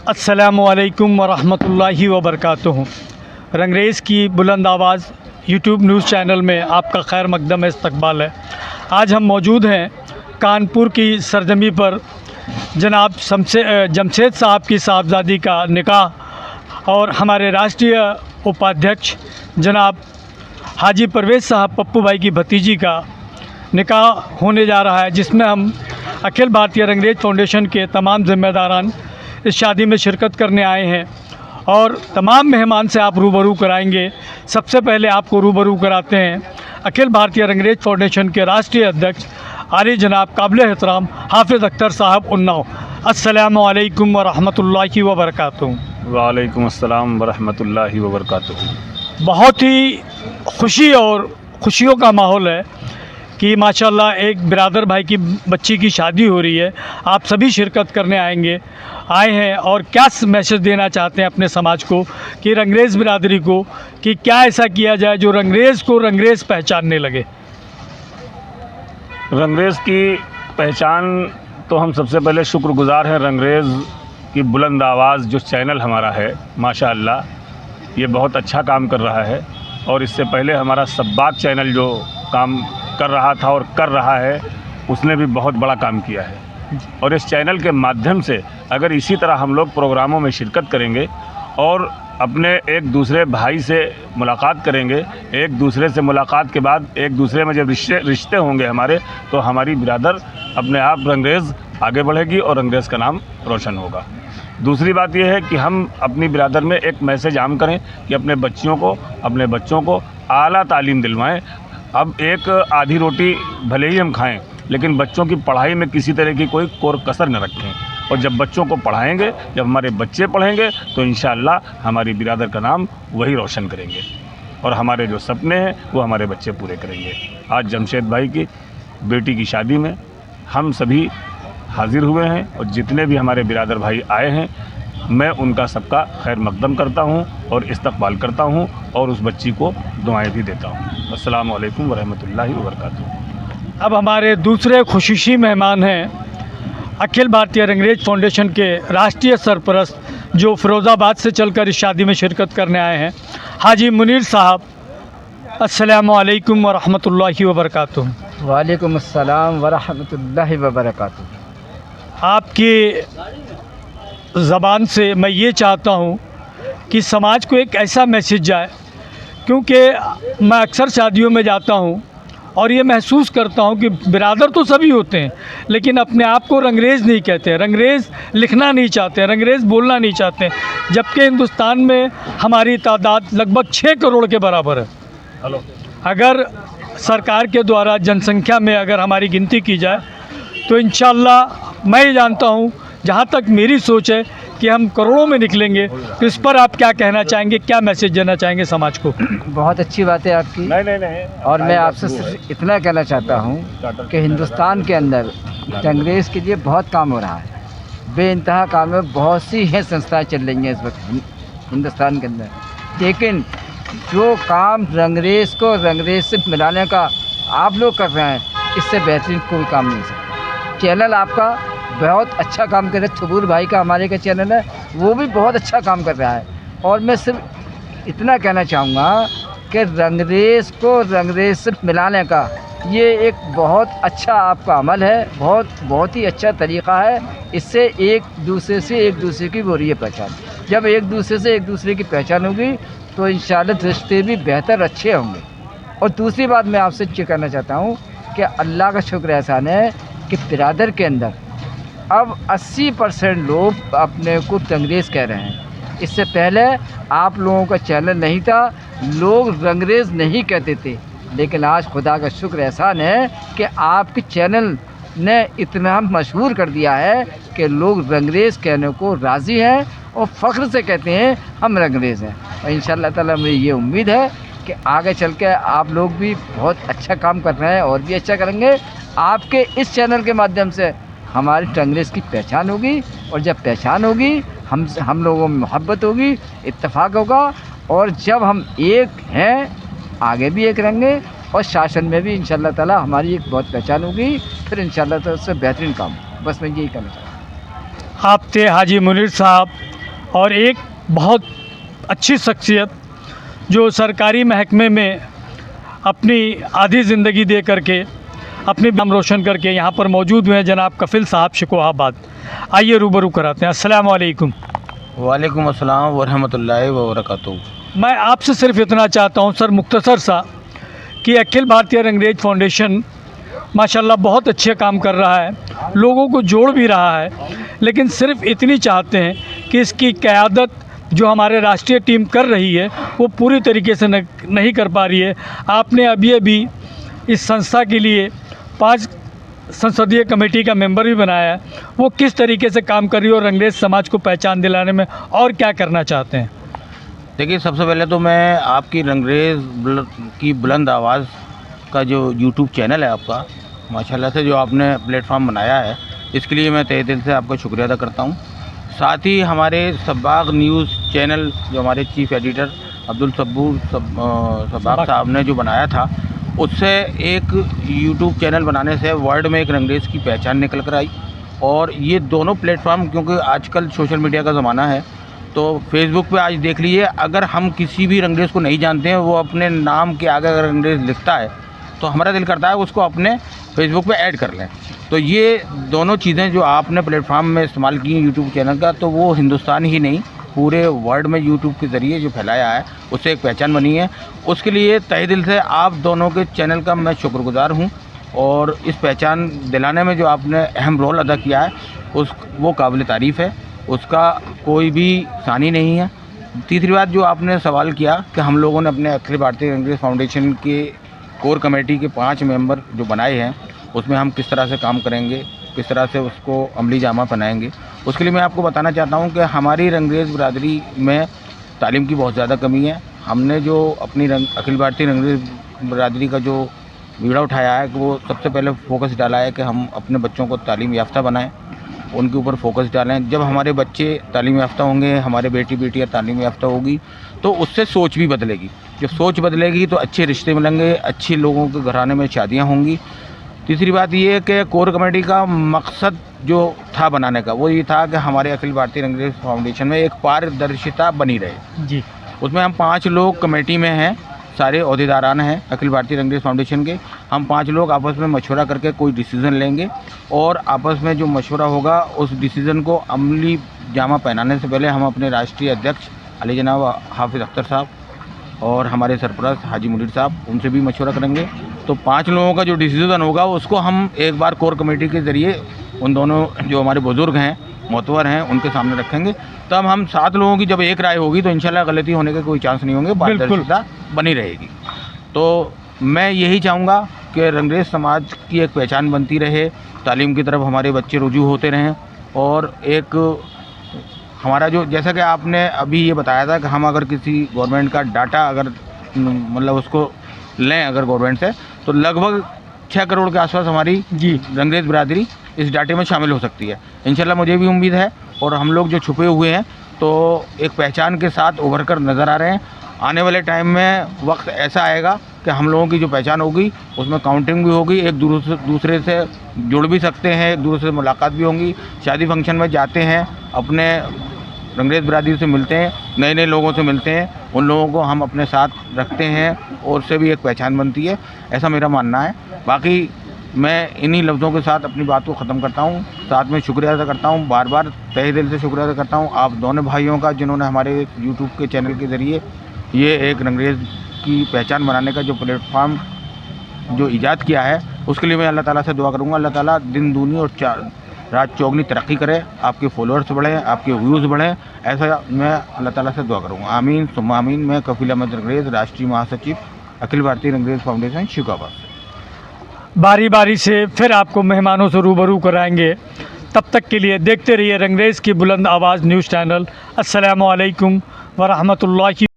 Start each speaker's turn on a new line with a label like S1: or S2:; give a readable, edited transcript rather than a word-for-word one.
S1: अस्सलामुअलैकुम वरहमतुल्लाहि वबरकातुहू। रंगरेज़ की बुलंद आवाज़ यूट्यूब न्यूज़ चैनल में आपका खैर मकदम इस्तकबाल है। आज हम मौजूद हैं कानपुर की सरजमी पर जनाब जमशेद साहब की साहबजादी का निकाह और हमारे राष्ट्रीय उपाध्यक्ष जनाब हाजी परवेज़ साहब पप्पू भाई की भतीजी का निकाह होने जा रहा है, जिसमें हम अखिल भारतीय रंगरेज फाउंडेशन के तमाम ज़िम्मेदारान इस शादी में शिरकत करने आए हैं और तमाम मेहमान से आप रूबरू कराएंगे। सबसे पहले आपको रूबरू कराते हैं अखिल भारतीय रंगरेज फाउंडेशन के राष्ट्रीय अध्यक्ष आली जनाब काबिल एहतराम हाफिज़ अख्तर साहब उन्नाव। अस्सलामु अलैकुम वरहमतुल्लाहि वबरकातुहू।
S2: वालेकुम अस्सलाम वरहमतुल्लाहि वबरकातुहू।
S1: बहुत ही खुशी और खुशियों का माहौल है कि माशाल्लाह एक बिरादर भाई की बच्ची की शादी हो रही है। आप सभी शिरकत करने आए हैं और क्या मैसेज देना चाहते हैं अपने समाज को कि रंगरेज़ बिरादरी को कि क्या ऐसा किया जाए जो रंगरेज़ को रंगरेज़ पहचानने लगे।
S2: रंगरेज़ की पहचान तो हम सबसे पहले शुक्रगुज़ार हैं रंगरेज़ की बुलंद आवाज़ जो चैनल हमारा है, माशाअल्लाह ये बहुत अच्छा काम कर रहा है। और इससे पहले हमारा सब्बाक चैनल जो काम कर रहा था और कर रहा है उसने भी बहुत बड़ा काम किया है। और इस चैनल के माध्यम से अगर इसी तरह हम लोग प्रोग्रामों में शिरकत करेंगे और अपने एक दूसरे भाई से मुलाकात करेंगे, एक दूसरे से मुलाकात के बाद एक दूसरे में जब रिश्ते होंगे हमारे, तो हमारी बिरादर अपने आप रंगरेज़ आगे बढ़ेगी और रंगरेज़ का नाम रोशन होगा। दूसरी बात यह है कि हम अपनी बिरादर में एक मैसेज आम करें कि अपने बच्चों को आला तालीम दिलवाएं। अब एक आधी रोटी भले ही हम खाएं, लेकिन बच्चों की पढ़ाई में किसी तरह की कोई कोर कसर न रखें। और जब बच्चों को पढ़ाएंगे, जब हमारे बच्चे पढ़ेंगे, तो इंशाअल्लाह हमारी बिरादर का नाम वही रोशन करेंगे और हमारे जो सपने हैं वो हमारे बच्चे पूरे करेंगे। आज जमशेद भाई की बेटी की शादी में हम सभी हाज़िर हुए हैं और जितने भी हमारे बिरादर भाई आए हैं, मैं उनका सबका खैर मकदम करता हूँ और इस्तकबाल करता हूँ और उस बच्ची को दुआएं भी देता हूँ। अस्सलामु अलैकुम वरहमतुल्लाहि वबरकातुहू।
S1: अब हमारे दूसरे खुशूसी मेहमान हैं अखिल भारतीय रंगरेज फाउंडेशन के राष्ट्रीय सरपरस्त जो फ़िरोज़ाबाद से चलकर इस शादी में शिरकत करने आए हैं, हाजी मुनीर साहब। अस्सलामु अलैकुम वरहमतुल्लाहि वबरकातुहू।
S3: वालेकुम अस्सलाम वरहमतुल्लाहि वबरकातुहू।
S1: आपकी ज़बान से मैं ये चाहता हूँ कि समाज को एक ऐसा मैसेज जाए, क्योंकि मैं अक्सर शादियों में जाता हूँ और ये महसूस करता हूँ कि बिरादर तो सभी होते हैं, लेकिन अपने आप को रंगरेज़ नहीं कहते, रंगरेज़ लिखना नहीं चाहते, रंगरेज़ बोलना नहीं चाहते, जबकि हिंदुस्तान में हमारी तादाद लगभग 6 करोड़ के बराबर है। अगर सरकार के द्वारा जनसंख्या में अगर हमारी गिनती की जाए तो इंशाअल्लाह मैं ये जानता हूँ, जहाँ तक मेरी सोच है, कि हम करोड़ों में निकलेंगे। तो इस पर आप क्या कहना चाहेंगे, क्या मैसेज देना चाहेंगे समाज को?
S3: बहुत अच्छी बात है आपकी।
S2: नहीं।
S3: और मैं आपसे सिर्फ इतना कहना चाहता हूँ कि हिंदुस्तान के अंदर रंगरेज़ के लिए बहुत काम हो रहा है, बेइंतहा काम है, बहुत सी हैं संस्थाएं चल रही हैं इस वक्त हिंदुस्तान के अंदर, लेकिन जो काम रंगरेज़ को रंगरेज़ से मिलाने का आप लोग कर रहे हैं, इससे बेहतरीन कोई काम नहीं सकता। चैनल आपका बहुत अच्छा काम कर रहा है, थबूर भाई का हमारे का चैनल है, वो भी बहुत अच्छा काम कर रहा है। और मैं सिर्फ इतना कहना चाहूँगा कि रंगरेज़ को रंगरेज़ से मिलाने का ये एक बहुत अच्छा आपका अमल है, बहुत ही अच्छा तरीक़ा है। इससे एक दूसरे की हो रही है पहचान। जब एक दूसरे से एक दूसरे की पहचान होगी तो इंशाअल्लाह रिश्ते भी बेहतर अच्छे होंगे। और दूसरी बात मैं आपसे ये कहना चाहता हूँ कि अल्लाह का शुक्र एहसान है कि बिरादर के अंदर अब 80% लोग अपने को रंगरेज़ कह रहे हैं। इससे पहले आप लोगों का चैनल नहीं था, लोग रंगरेज़ नहीं कहते थे, लेकिन आज खुदा का शुक्र एहसान है कि आपके चैनल ने इतना मशहूर कर दिया है कि लोग रंगरेज़ कहने को राज़ी हैं और फ़ख्र से कहते हैं हम रंगरेज़ हैं। और इंशाअल्लाह ताला मुझे ये उम्मीद है कि आगे चल के आप लोग भी बहुत अच्छा काम कर रहे हैं और भी अच्छा करेंगे। आपके इस चैनल के माध्यम से हमारी रंगरेज़ की पहचान होगी, और जब पहचान होगी हम लोगों में मोहब्बत होगी, इत्तेफाक होगा, और जब हम एक हैं आगे भी एक रहेंगे और शासन में भी इंशाअल्लाह ताला हमारी एक बहुत पहचान होगी। फिर इंशाअल्लाह ताला उससे बेहतरीन काम। बस मैं यही कहना चाहता हूँ।
S1: आप थे हाजी मुनीर साहब और एक बहुत अच्छी शख्सियत जो सरकारी महकमे में अपनी आधी ज़िंदगी दे करके अपनी नाम रोशन करके यहाँ पर मौजूद हुए हैं, जनाब कफिल साहब शिकोहाबाद। आइए रूबरू कराते हैं। अस्सलाम वालेकुम।
S4: वालेकुम अस्सलाम वरहमतुल्लाहि वबरकातुहू।
S1: मैं आपसे सिर्फ इतना चाहता हूँ सर, मुख्तसर सा, कि अखिल भारतीय रंगरेज फाउंडेशन माशाल्लाह बहुत अच्छे काम कर रहा है, लोगों को जोड़ भी रहा है, लेकिन सिर्फ इतनी चाहते हैं कि इसकी क़यादत जो हमारे राष्ट्रीय टीम कर रही है वो पूरी तरीके से नहीं कर पा रही है। आपने अभी इस संस्था के लिए 5 संसदीय कमेटी का मेंबर भी बनाया है, वो किस तरीके से काम कर रही है और रंगरेज समाज को पहचान दिलाने में और क्या करना चाहते हैं?
S4: देखिए, सबसे पहले तो मैं आपकी रंगरेज की बुलंद आवाज़ का जो यूट्यूब चैनल है आपका, माशाल्लाह से जो आपने प्लेटफॉर्म बनाया है, इसके लिए मैं तहे दिल से आपका शुक्रिया अदा करता हूँ। साथ ही हमारे सब्बाग न्यूज़ चैनल जो हमारे चीफ़ एडिटर अब्दुल सब्बूर सब्बाग साहब ने जो बनाया था, उससे एक यूट्यूब चैनल बनाने से वर्ल्ड में एक रंगरेज की पहचान निकल कर आई। और ये दोनों प्लेटफॉर्म, क्योंकि आजकल सोशल मीडिया का ज़माना है, तो फेसबुक पे आज देख लीजिए, अगर हम किसी भी रंगरेज को नहीं जानते हैं, वो अपने नाम के आगे अगर रंगरेज लिखता है तो हमारा दिल करता है उसको अपने फेसबुक पे ऐड कर लें। तो ये दोनों चीज़ें जो आपने प्लेटफॉर्म में इस्तेमाल की यूट्यूब चैनल का, तो वो हिंदुस्तान ही नहीं पूरे वर्ल्ड में यूट्यूब के ज़रिए जो फैलाया है, उससे एक पहचान बनी है। उसके लिए तहे दिल से आप दोनों के चैनल का मैं शुक्रगुज़ार हूँ। और इस पहचान दिलाने में जो आपने अहम रोल अदा किया है, वो काबिल तारीफ़ है, उसका कोई भी सानी नहीं है। तीसरी बात जो आपने सवाल किया कि हम लोगों ने अपने अखिल भारतीय रंगरेज फाउंडेशन के कोर कमेटी के 5 मेंबर जो बनाए हैं, उसमें हम किस तरह से काम करेंगे, किस तरह से उसको अमली जामा पहनाएंगे, उसके लिए मैं आपको बताना चाहता हूं कि हमारी रंगरेज बरादरी में तालीम की बहुत ज़्यादा कमी है। हमने जो अपनी अखिल भारतीय रंगरेज बरादरी का जो बीड़ा उठाया है, वो सबसे पहले फोकस डाला है कि हम अपने बच्चों को तालीम याफ्ता बनाएं, उनके ऊपर फोकस डालें। जब हमारे बच्चे तालीम याफ्ता होंगे, हमारे बेटियाँ तालीम याफ्ता होगी, तो उससे सोच भी बदलेगी। जब सोच बदलेगी तो अच्छे रिश्ते मिलेंगे, अच्छे लोगों के घराने में शादियाँ होंगी। तीसरी बात ये है कि कोर कमेटी का मकसद जो था बनाने का, वो ये था कि हमारे अखिल भारतीय रंगरेज फाउंडेशन में एक पारदर्शिता बनी रहे जी। उसमें हम 5 लोग कमेटी में हैं, सारे ओहदेदारान हैं अखिल भारतीय रंगरेज फाउंडेशन के। हम 5 लोग आपस में मशवरा करके कोई डिसीज़न लेंगे, और आपस में जो मशवरा होगा उस डिसीज़न को अमली जामा पहनाने से पहले हम अपने राष्ट्रीय अध्यक्ष अली जनाब हाफिज़ अख्तर साहब और हमारे सरपरस्त हाजी मुनीर साहब, उनसे भी मशवरा करेंगे। तो 5 लोगों का जो डिसीज़न होगा उसको हम एक बार कोर कमेटी के ज़रिए उन दोनों जो हमारे बुज़ुर्ग हैं, मोतवर हैं, उनके सामने रखेंगे। तब हम 7 लोगों की जब एक राय होगी तो इंशाल्लाह गलती होने के कोई चांस नहीं होंगे, पारदर्शिता बनी रहेगी। तो मैं यही चाहूँगा कि रंगरेज समाज की एक पहचान बनती रहे, तालीम की तरफ हमारे बच्चे रुजू होते रहें। और एक हमारा जो, जैसा कि आपने अभी ये बताया था कि हम अगर किसी गवर्नमेंट का डाटा अगर मतलब उसको लें अगर गवर्नमेंट से, तो लगभग 6 करोड़ के आसपास हमारी जी रंगरेज बरादरी इस डाटे में शामिल हो सकती है। इंशाल्लाह मुझे भी उम्मीद है, और हम लोग जो छुपे हुए हैं तो एक पहचान के साथ उभर कर नज़र आ रहे हैं। आने वाले टाइम में वक्त ऐसा आएगा कि हम लोगों की जो पहचान होगी उसमें काउंटिंग भी होगी, एक दूसरे से जुड़ भी सकते हैं, एक दूसरे से मुलाकात भी होंगी। शादी फंक्शन में जाते हैं, अपने रंगरेज बरादरी से मिलते हैं, नए नए लोगों से मिलते हैं, उन लोगों को हम अपने साथ रखते हैं और उससे भी एक पहचान बनती है, ऐसा मेरा मानना है। बाकी मैं इन्हीं लफ्ज़ों के साथ अपनी बात को ख़त्म करता हूँ। साथ में शुक्रिया अदा करता हूँ, बार बार तहे दिल से शुक्रिया अदा करता हूँ आप दोनों भाइयों का, जिन्होंने हमारे यूट्यूब के चैनल के ज़रिए ये एक रंगरेज की पहचान बनाने का जो प्लेटफॉर्म जो ईजाद किया है, उसके लिए मैं अल्लाह ताला से दुआ करूँगा। अल्लाह ताला दिन दूनी और रात चौगनी तरक्की करे, आपके फॉलोअर्स बढ़ें, आपके व्यूज़ बढ़ें, ऐसा मैं अल्लाह ताला से दुआ करूँगा। आमीन सुम्मा आमीन। मैं कफील अहमद रंगरेज, राष्ट्रीय महासचिव अखिल भारतीय रंगरेज फाउंडेशन शिकोहाबाद से।
S1: बारी बारी से फिर आपको मेहमानों से रूबरू कराएंगे। तब तक के लिए देखते रहिए रंगरेज की बुलंद आवाज़ न्यूज़ चैनल। अस्सलामु अलैकुम व रहमतुल्लाहि।